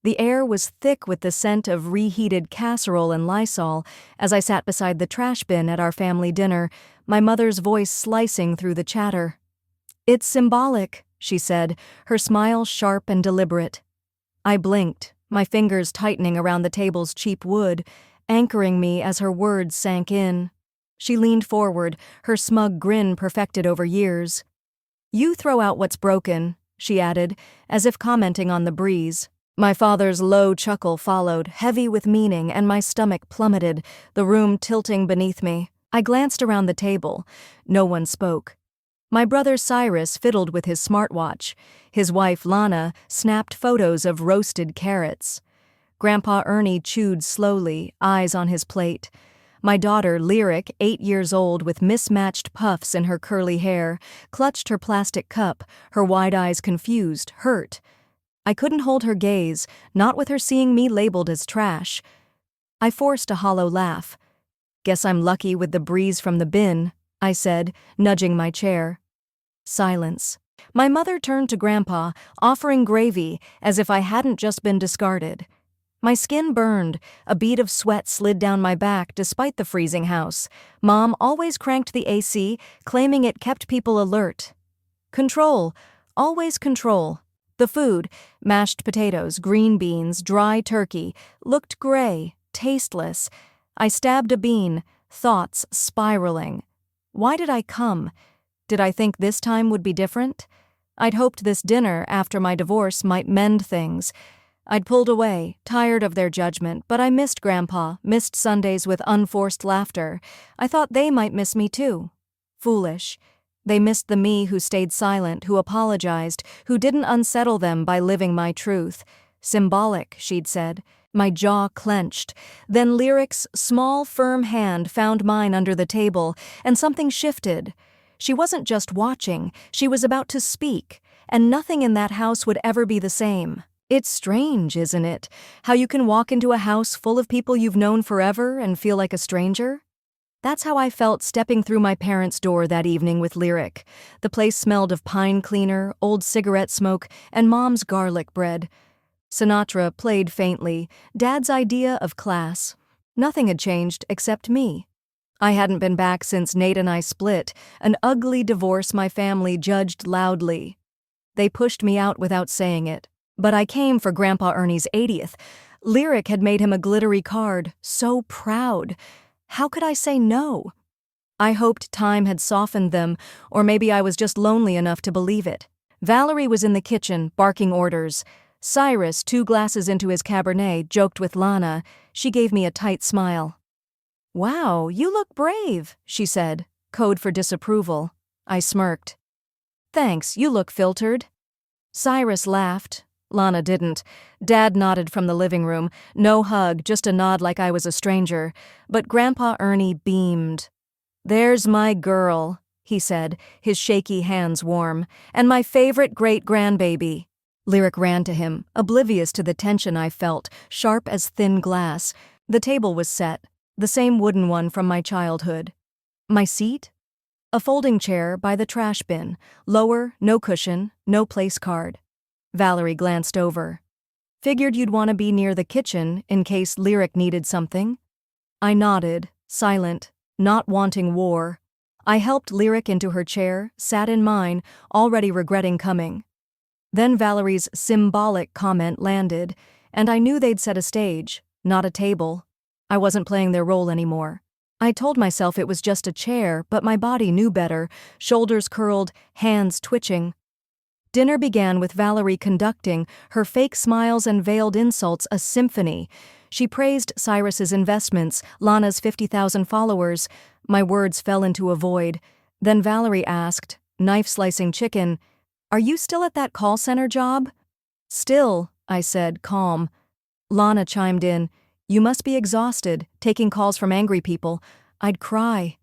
The air was thick with the scent of reheated casserole and Lysol as I sat beside the trash bin at our family dinner, my mother's voice slicing through the chatter. "It's symbolic," she said, her smile sharp and deliberate. I blinked, my fingers tightening around the table's cheap wood, anchoring me as her words sank in. She leaned forward, her smug grin perfected over years. "You throw out what's broken," she added, as if commenting on the breeze. My father's low chuckle followed, heavy with meaning, and my stomach plummeted, the room tilting beneath me. I glanced around the table. No one spoke. My brother Cyrus fiddled with his smartwatch. His wife Lana snapped photos of roasted carrots. Grandpa Ernie chewed slowly, eyes on his plate. My daughter, Lyric, 8 years old with mismatched puffs in her curly hair, clutched her plastic cup, her wide eyes confused, hurt. I couldn't hold her gaze, not with her seeing me labeled as trash. I forced a hollow laugh. "Guess I'm lucky with the breeze from the bin," I said, nudging my chair. Silence. My mother turned to Grandpa, offering gravy as if I hadn't just been discarded. My skin burned, a bead of sweat slid down my back despite the freezing house. Mom always cranked the AC, claiming it kept people alert. Control. Always control. The food, mashed potatoes, green beans, dry turkey, looked gray, tasteless. I stabbed a bean, thoughts spiraling. Why did I come? Did I think this time would be different? I'd hoped this dinner after my divorce might mend things. I'd pulled away, tired of their judgment, but I missed Grandpa, missed Sundays with unforced laughter. I thought they might miss me too. Foolish. They missed the me who stayed silent, who apologized, who didn't unsettle them by living my truth. Symbolic, she'd said. My jaw clenched. Then Lyric's small, firm hand found mine under the table, and something shifted. She wasn't just watching, she was about to speak, and nothing in that house would ever be the same. It's strange, isn't it? How you can walk into a house full of people you've known forever and feel like a stranger? That's how I felt stepping through my parents' door that evening with Lyric. The place smelled of pine cleaner, old cigarette smoke, and Mom's garlic bread. Sinatra played faintly, Dad's idea of class. Nothing had changed except me. I hadn't been back since Nate and I split, an ugly divorce my family judged loudly. They pushed me out without saying it. But I came for Grandpa Ernie's 80th. Lyric had made him a glittery card, so proud. How could I say no? I hoped time had softened them, or maybe I was just lonely enough to believe it. Valerie was in the kitchen, barking orders. Cyrus, 2 glasses into his Cabernet, joked with Lana. She gave me a tight smile. "Wow, you look brave," she said, code for disapproval. I smirked. "Thanks, you look filtered." Cyrus laughed. Lana didn't. Dad nodded from the living room. No hug, just a nod like I was a stranger. But Grandpa Ernie beamed. "There's my girl," he said, his shaky hands warm, "and my favorite great-grandbaby." Lyric ran to him, oblivious to the tension I felt, sharp as thin glass. The table was set, the same wooden one from my childhood. My seat? A folding chair by the trash bin, lower, no cushion, no place card. Valerie glanced over. "Figured you'd want to be near the kitchen in case Lyric needed something." I nodded, silent, not wanting war. I helped Lyric into her chair, sat in mine, already regretting coming. Then Valerie's symbolic comment landed, and I knew they'd set a stage, not a table. I wasn't playing their role anymore. I told myself it was just a chair, but my body knew better, shoulders curled, hands twitching. Dinner began with Valerie conducting, her fake smiles and veiled insults a symphony. She praised Cyrus's investments, Lana's 50,000 followers. My words fell into a void. Then Valerie asked, knife-slicing chicken, "Are you still at that call center job?" "Still," I said, calm. Lana chimed in, "You must be exhausted, taking calls from angry people." I'd cry.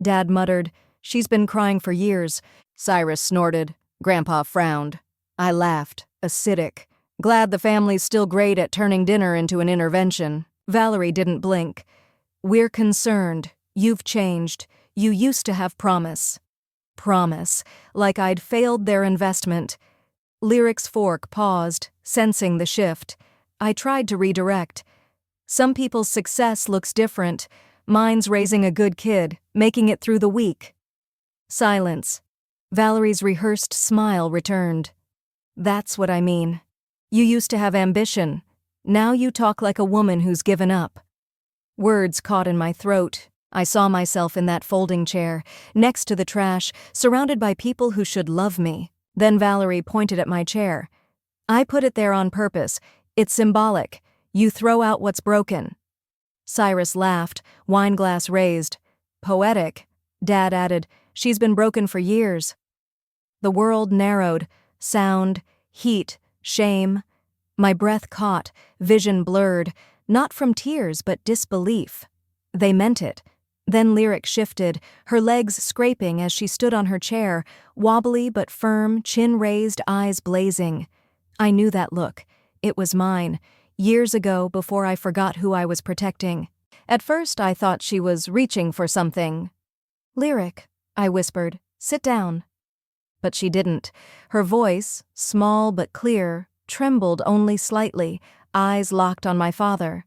Dad muttered, "She's been crying for years." Cyrus snorted. Grandpa frowned. I laughed, acidic. Glad the family's still great at turning dinner into an intervention. Valerie didn't blink. "We're concerned. You've changed. You used to have promise." Promise. Like I'd failed their investment. Lyric's fork paused, sensing the shift. I tried to redirect. Some people's success looks different. Mine's raising a good kid, making it through the week. Silence. Valerie's rehearsed smile returned. That's what I mean. You used to have ambition. Now you talk like a woman who's given up. Words caught in my throat. I saw myself in that folding chair, next to the trash, surrounded by people who should love me. Then Valerie pointed at my chair. I put it there on purpose. It's symbolic. You throw out what's broken. Cyrus laughed, wineglass raised. Poetic. Dad added, she's been broken for years. The world narrowed. Sound, heat, shame. My breath caught, vision blurred, not from tears but disbelief. They meant it. Then Lyric shifted, her legs scraping as she stood on her chair, wobbly but firm, chin raised, eyes blazing. I knew that look. It was mine, years ago before I forgot who I was protecting. At first I thought she was reaching for something. Lyric, I whispered, sit down. But she didn't. Her voice, small but clear, trembled only slightly, eyes locked on my father.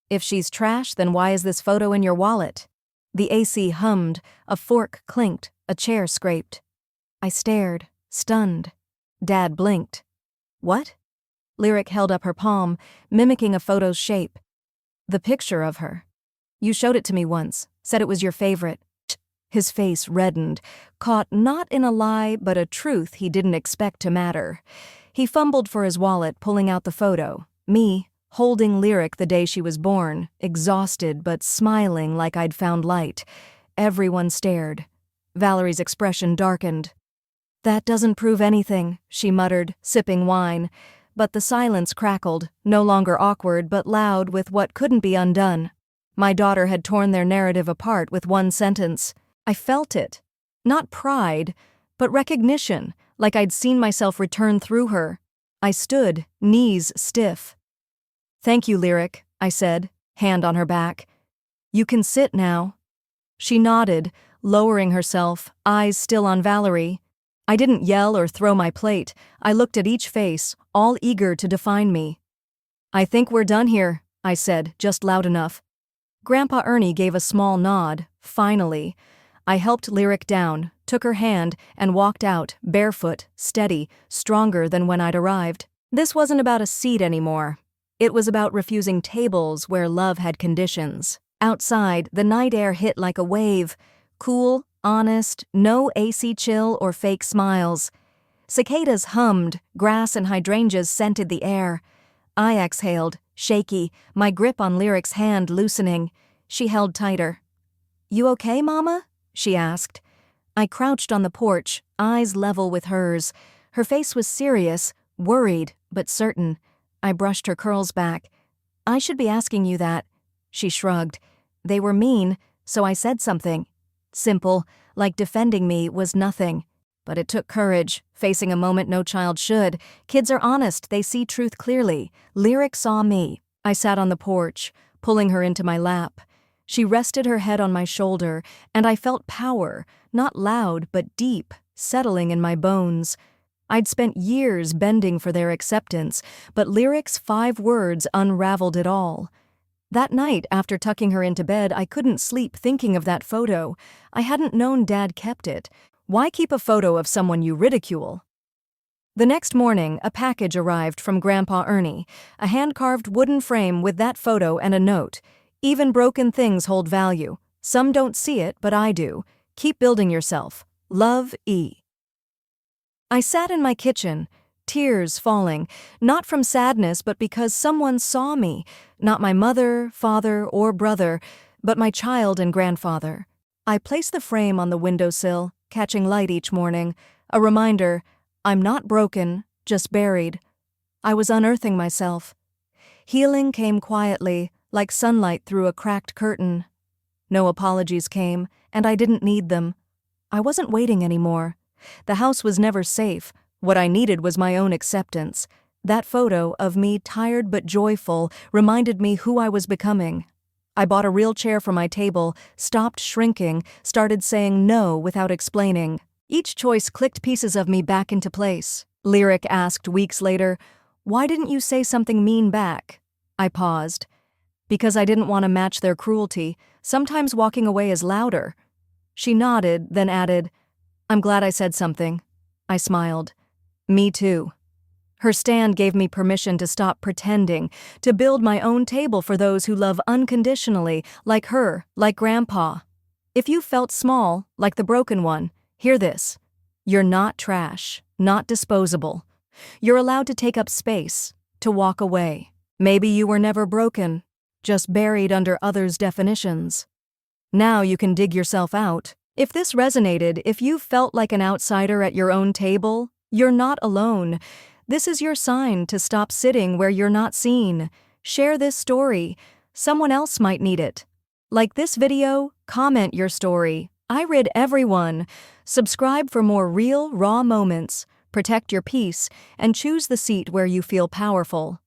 If she's trash, then why is this photo in your wallet? The AC hummed, a fork clinked, a chair scraped. I stared, stunned. Dad blinked. What? Lyric held up her palm, mimicking a photo's shape. The picture of her. You showed it to me once, said it was your favorite. His face reddened, caught not in a lie but a truth he didn't expect to matter. He fumbled for his wallet, pulling out the photo. Me, holding Lyric the day she was born, exhausted but smiling like I'd found light. Everyone stared. Valerie's expression darkened. That doesn't prove anything, she muttered, sipping wine. But the silence crackled, no longer awkward but loud with what couldn't be undone. My daughter had torn their narrative apart with one sentence. I felt it. Not pride, but recognition, like I'd seen myself return through her. I stood, knees stiff. Thank you, Lyric, I said, hand on her back. You can sit now. She nodded, lowering herself, eyes still on Valerie. I didn't yell or throw my plate. I looked at each face, all eager to define me. I think we're done here, I said, just loud enough. Grandpa Ernie gave a small nod, finally. I helped Lyric down, took her hand, and walked out, barefoot, steady, stronger than when I'd arrived. This wasn't about a seat anymore. It was about refusing tables where love had conditions. Outside, the night air hit like a wave. Cool, honest, no AC chill or fake smiles. Cicadas hummed, grass and hydrangeas scented the air. I exhaled, shaky, my grip on Lyric's hand loosening. She held tighter. You okay, Mama? She asked. I crouched on the porch, eyes level with hers. Her face was serious, worried, but certain. I brushed her curls back. I should be asking you that. She shrugged. They were mean, so I said something. Simple, like defending me was nothing. But it took courage, facing a moment no child should. Kids are honest, they see truth clearly. Lyric saw me. I sat on the porch, pulling her into my lap. She rested her head on my shoulder, and I felt power, not loud but deep, settling in my bones. I'd spent years bending for their acceptance, but Lyric's 5 words unraveled it all. That night, after tucking her into bed, I couldn't sleep thinking of that photo. I hadn't known Dad kept it. Why keep a photo of someone you ridicule? The next morning, a package arrived from Grandpa Ernie, a hand-carved wooden frame with that photo and a note. Even broken things hold value. Some don't see it, but I do. Keep building yourself. Love, E. I sat in my kitchen, tears falling, not from sadness but because someone saw me, not my mother, father, or brother, but my child and grandfather. I placed the frame on the windowsill, catching light each morning, a reminder, I'm not broken, just buried. I was unearthing myself. Healing came quietly, like sunlight through a cracked curtain. No apologies came, and I didn't need them. I wasn't waiting anymore. The house was never safe. What I needed was my own acceptance. That photo of me, tired but joyful, reminded me who I was becoming. I bought a real chair for my table, stopped shrinking, started saying no without explaining. Each choice clicked pieces of me back into place. Lyric asked weeks later, Why didn't you say something mean back? I paused. Because I didn't want to match their cruelty. Sometimes walking away is louder. She nodded, then added, I'm glad I said something. I smiled. Me too. Her stand gave me permission to stop pretending, to build my own table for those who love unconditionally, like her, like Grandpa. If you felt small, like the broken one, hear this. You're not trash, not disposable. You're allowed to take up space, to walk away. Maybe you were never broken, just buried under others' definitions. Now you can dig yourself out. If this resonated, if you felt like an outsider at your own table, you're not alone. This is your sign to stop sitting where you're not seen. Share this story. Someone else might need it. Like this video, comment your story. I read everyone. Subscribe for more real, raw moments. Protect your peace and choose the seat where you feel powerful.